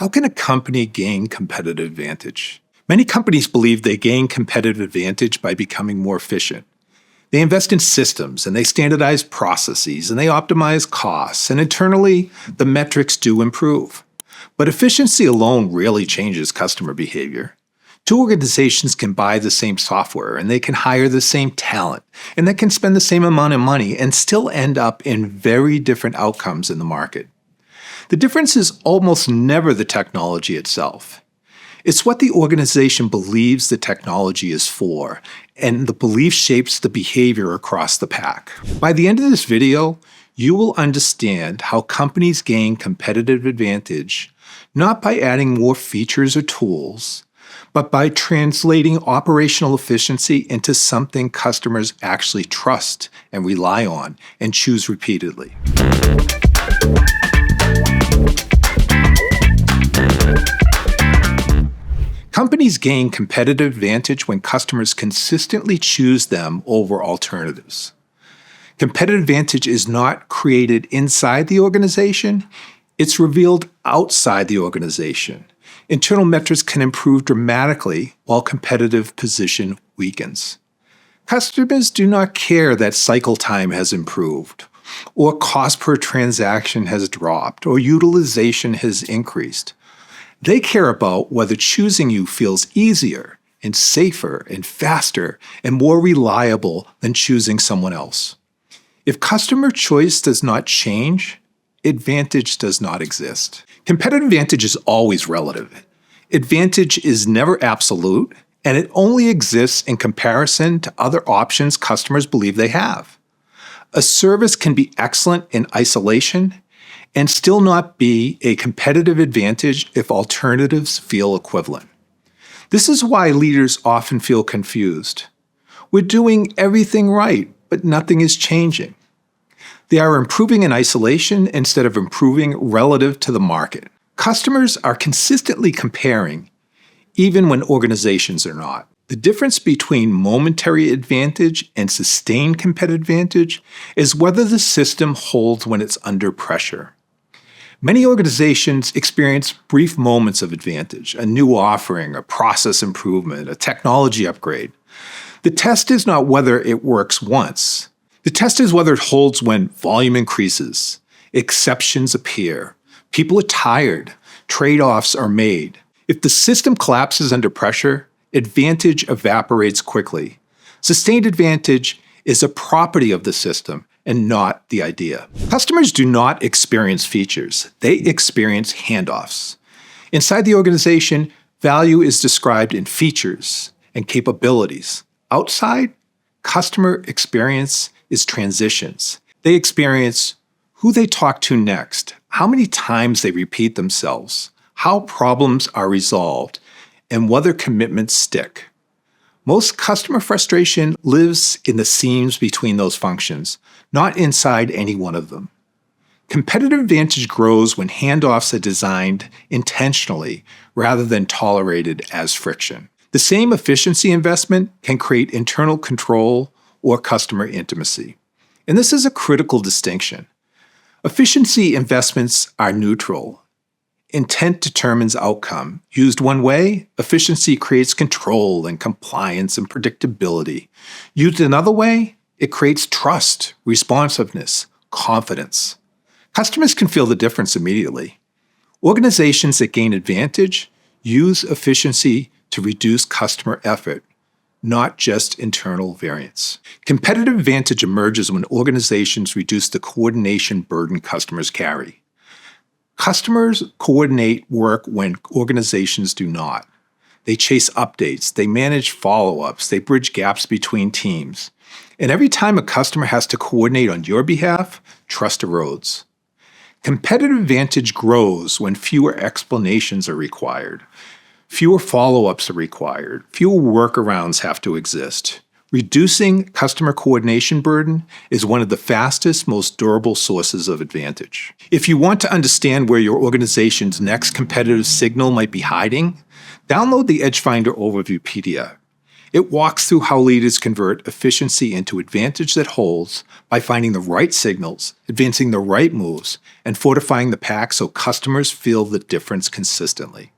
How can a company gain competitive advantage? Many companies believe they gain competitive advantage by becoming more efficient. They invest in systems and they standardize processes and they optimize costs, and internally, the metrics do improve. But efficiency alone rarely changes customer behavior. Two organizations can buy the same software and they can hire the same talent and they can spend the same amount of money and still end up in very different outcomes in the market. The difference is almost never the technology itself. It's what the organization believes the technology is for, and the belief shapes the behavior across the pack. By the end of this video, you will understand how companies gain competitive advantage not by adding more features or tools, but by translating operational efficiency into something customers actually trust and rely on and choose repeatedly. Companies gain competitive advantage when customers consistently choose them over alternatives. Competitive advantage is not created inside the organization, it's revealed outside the organization. Internal metrics can improve dramatically while competitive position weakens. Customers do not care that cycle time has improved, or cost per transaction has dropped, or utilization has increased. They care about whether choosing you feels easier and safer and faster and more reliable than choosing someone else. If customer choice does not change, advantage does not exist. Competitive advantage is always relative. Advantage is never absolute, and it only exists in comparison to other options customers believe they have. A service can be excellent in isolation and still not be a competitive advantage if alternatives feel equivalent. This is why leaders often feel confused. We're doing everything right, but nothing is changing. They are improving in isolation instead of improving relative to the market. Customers are consistently comparing, even when organizations are not. The difference between momentary advantage and sustained competitive advantage is whether the system holds when it's under pressure. Many organizations experience brief moments of advantage, a new offering, a process improvement, a technology upgrade. The test is not whether it works once. The test is whether it holds when volume increases, exceptions appear, people are tired, trade-offs are made. If the system collapses under pressure, advantage evaporates quickly. Sustained advantage is a property of the system and not the idea. Customers do not experience features, they experience handoffs. Inside the organization, value is described in features and capabilities. Outside, customer experience is transitions. They experience who they talk to next, how many times they repeat themselves, how problems are resolved, and whether commitments stick. Most customer frustration lives in the seams between those functions, not inside any one of them. Competitive advantage grows when handoffs are designed intentionally rather than tolerated as friction. The same efficiency investment can create internal control or customer intimacy. And this is a critical distinction. Efficiency investments are neutral. Intent determines outcome. Used one way, efficiency creates control and compliance and predictability. Used another way, it creates trust, responsiveness, confidence. Customers can feel the difference immediately. Organizations that gain advantage use efficiency to reduce customer effort, not just internal variance. Competitive advantage emerges when organizations reduce the coordination burden customers carry. Customers coordinate work when organizations do not. They chase updates, they manage follow-ups, they bridge gaps between teams. And every time a customer has to coordinate on your behalf, trust erodes. Competitive advantage grows when fewer explanations are required. Fewer follow-ups are required. Fewer workarounds have to exist. Reducing customer coordination burden is one of the fastest, most durable sources of advantage. If you want to understand where your organization's next competitive signal might be hiding, download the EdgeFinder Overview PDF. It walks through how leaders convert efficiency into advantage that holds by finding the right signals, advancing the right moves, and fortifying the pack so customers feel the difference consistently.